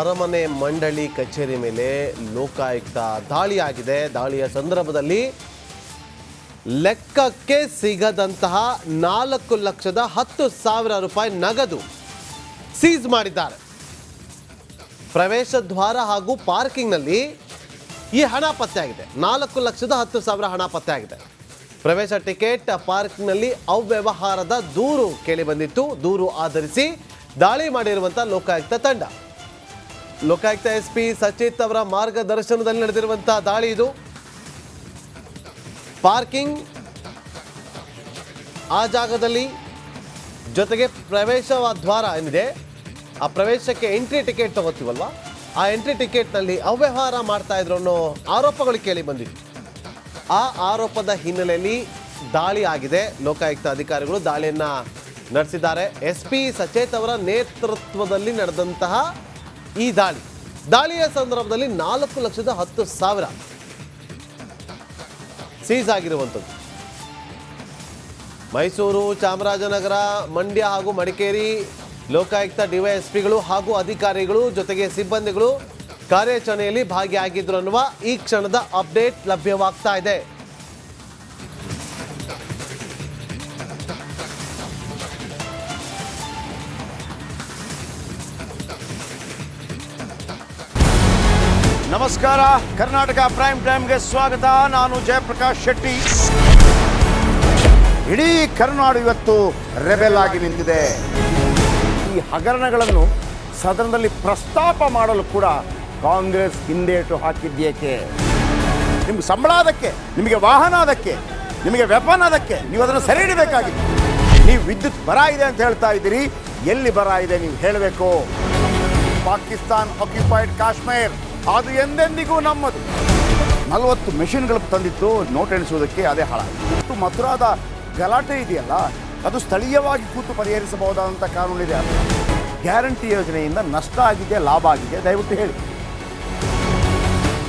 ಅರಮನೆ ಮಂಡಳಿ ಕಚೇರಿ ಮೇಲೆ ಲೋಕಾಯುಕ್ತ ದಾಳಿಯಾಗಿದೆ. ದಾಳಿಯ ಸಂದರ್ಭದಲ್ಲಿ ಲೆಕ್ಕಕ್ಕೆ ಸಿಗದಂತಹ 4,10,000 ರೂಪಾಯಿ ನಗದು ಸೀಸ್ ಮಾಡಿದ್ದಾರೆ. ಪ್ರವೇಶ ದ್ವಾರ ಹಾಗೂ ಪಾರ್ಕಿಂಗ್ನಲ್ಲಿ ಈ ಹಣ ಪತ್ತೆಯಾಗಿದೆ. 4,10,000 ಹಣ ಪತ್ತೆಯಾಗಿದೆ. ಪ್ರವೇಶ ಟಿಕೆಟ್ ಪಾರ್ಕಿಂಗ್ನಲ್ಲಿ ಅವ್ಯವಹಾರದ ದೂರು ಕೇಳಿ ಬಂದಿತ್ತು. ದೂರು ಆಧರಿಸಿ ದಾಳಿ ಮಾಡಿರುವಂಥ ಲೋಕಾಯುಕ್ತ ತಂಡ. ಲೋಕಾಯುಕ್ತ SP ಸಚಿತ್ ಅವರ ಮಾರ್ಗದರ್ಶನದಲ್ಲಿ ನಡೆದಿರುವಂತಹ ದಾಳಿ ಇದು. ಪಾರ್ಕಿಂಗ್ ಆ ಜಾಗದಲ್ಲಿ ಜೊತೆಗೆ ಪ್ರವೇಶ ದ್ವಾರ ಏನಿದೆ ಆ ಪ್ರವೇಶಕ್ಕೆ ಎಂಟ್ರಿ ಟಿಕೆಟ್ ತಗೋತೀವಲ್ವಾ, ಆ ಎಂಟ್ರಿ ಟಿಕೆಟ್ನಲ್ಲಿ ಅವ್ಯವಹಾರ ಮಾಡ್ತಾ ಇದ್ರು ಅನ್ನೋ ಆರೋಪಗಳು ಕೇಳಿ ಬಂದಿತ್ತು. ಆ ಆರೋಪದ ಹಿನ್ನೆಲೆಯಲ್ಲಿ ದಾಳಿ ಆಗಿದೆ. ಲೋಕಾಯುಕ್ತ ಅಧಿಕಾರಿಗಳು ದಾಳಿಯನ್ನು ನಡೆಸಿದ್ದಾರೆ. SP ಸಚೇತ್ ಅವರ ನೇತೃತ್ವದಲ್ಲಿ ನಡೆದಂತಹ ಈ ದಾಳಿಯ ಸಂದರ್ಭದಲ್ಲಿ 4,10,000 ಸೀಸ್ ಆಗಿರುವಂಥದ್ದು. ಮೈಸೂರು, ಚಾಮರಾಜನಗರ, ಮಂಡ್ಯ ಹಾಗೂ ಮಡಿಕೇರಿ ಲೋಕಾಯುಕ್ತ DYSPಗಳು ಹಾಗೂ ಅಧಿಕಾರಿಗಳು ಜೊತೆಗೆ ಸಿಬ್ಬಂದಿಗಳು ಕಾರ್ಯಾಚರಣೆಯಲ್ಲಿ ಭಾಗಿಯಾಗಿದ್ರು ಅನ್ನುವ ಈ ಕ್ಷಣದ ಅಪ್ಡೇಟ್ ಲಭ್ಯವಾಗ್ತಾ ಇದೆ. ನಮಸ್ಕಾರ, ಕರ್ನಾಟಕ ಪ್ರೈಮ್ ಟೈಮ್ಗೆ ಸ್ವಾಗತ. ನಾನು ಜಯಪ್ರಕಾಶ್ ಶೆಟ್ಟಿ. ಇಡೀ ಕರ್ನಾಡು ಇವತ್ತು ರೆಬೆಲ್ ಆಗಿ ನಿಂತಿದೆ. ಈ ಹಗರಣಗಳನ್ನು ಸದನದಲ್ಲಿ ಪ್ರಸ್ತಾಪ ಮಾಡಲು ಕೂಡ ಕಾಂಗ್ರೆಸ್ ಹಿಂದೇಟು ಹಾಕಿದ್ದೇಕೆ? ನಿಮ್ಗೆ ಸಂಬಳ ಅದಕ್ಕೆ, ನಿಮಗೆ ವಾಹನ ಅದಕ್ಕೆ, ನಿಮಗೆ ವೆಪನ್ ಅದಕ್ಕೆ, ನೀವು ಅದನ್ನು ಸೆರೆ ಹಿಡಬೇಕಾಗಿತ್ತು. ನೀವು ವಿದ್ಯುತ್ ಬರ ಇದೆ ಅಂತ ಹೇಳ್ತಾ ಇದ್ದೀರಿ. ಎಲ್ಲಿ ಬರ ಇದೆ ನೀವು ಹೇಳಬೇಕು. ಪಾಕಿಸ್ತಾನ್ ಆಕ್ಯುಪೈಡ್ ಕಾಶ್ಮೀರ್ ಅದು ಎಂದೆಂದಿಗೂ ನಮ್ಮದು. 40 ಮೆಷಿನ್ಗಳು ತಂದಿತ್ತು ನೋಟ್ ಎಣಿಸುವುದಕ್ಕೆ, ಅದೇ ಹಾಳಾಯಿತು. ಮಥುರಾದ ಗಲಾಟೆ ಇದೆಯಲ್ಲ, ಅದು ಸ್ಥಳೀಯವಾಗಿ ಕೂತು ಪರಿಹರಿಸಬಹುದಾದಂಥ ಕಾನೂನಿದೆ. ಗ್ಯಾರಂಟಿ ಯೋಜನೆಯಿಂದ ನಷ್ಟ ಆಗಿದೆ, ಲಾಭ ಆಗಿದೆ, ದಯವಿಟ್ಟು ಹೇಳಿ.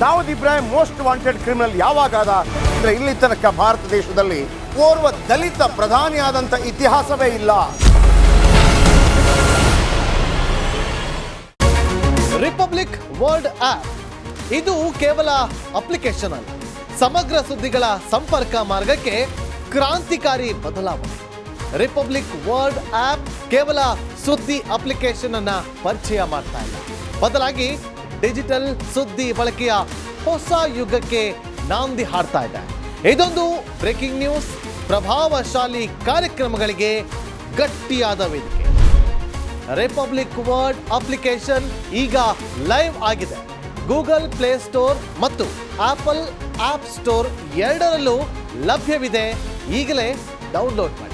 Dawood Ibrahim most wanted criminal ಯಾವಾಗಾದ ಅಂದರೆ ಇಲ್ಲಿ ತನಕ ಭಾರತ ದೇಶದಲ್ಲಿ ಓರ್ವ ದಲಿತ ಪ್ರಧಾನಿಯಾದಂಥ ಇತಿಹಾಸವೇ ಇಲ್ಲ. ರಿಪಬ್ಲಿಕ್ ವರ್ಲ್ಡ್ ಆಪ್ ಇದು ಕೇವಲ ಅಪ್ಲಿಕೇಶನ್ ಅಲ್ಲ, ಸಮಗ್ರ ಸುದ್ದಿಗಳ ಸಂಪರ್ಕ ಮಾರ್ಗಕ್ಕೆ ಕ್ರಾಂತಿಕಾರಿ ಬದಲಾವಣೆ. ರಿಪಬ್ಲಿಕ್ ವರ್ಲ್ಡ್ ಆಪ್ ಕೇವಲ ಸುದ್ದಿ ಅಪ್ಲಿಕೇಶನ್ ಅನ್ನ ಪರಿಚಯ ಮಾಡ್ತಾ ಇಲ್ಲ, ಬದಲಾಗಿ ಡಿಜಿಟಲ್ ಸುದ್ದಿ ಬಳಕೆಯ ಹೊಸ ಯುಗಕ್ಕೆ ನಾಂದಿ ಹಾಡ್ತಾ ಇದೆ. ಇದೊಂದು ಬ್ರೇಕಿಂಗ್ ನ್ಯೂಸ್, ಪ್ರಭಾವಶಾಲಿ ಕಾರ್ಯಕ್ರಮಗಳಿಗೆ ಗಟ್ಟಿಯಾದ ವೇದಿಕೆ. ರಿಪಬ್ಲಿಕ್ ವರ್ಲ್ಡ್ ಅಪ್ಲಿಕೇಶನ್ ಈಗ ಲೈವ್ ಆಗಿದೆ. ಗೂಗಲ್ ಪ್ಲೇ ಸ್ಟೋರ್ ಮತ್ತು ಆಪಲ್ ಆಪ್ ಸ್ಟೋರ್ ಎರಡರಲ್ಲೂ ಲಭ್ಯವಿದೆ. ಈಗಲೇ ಡೌನ್ಲೋಡ್ ಮಾಡಿ.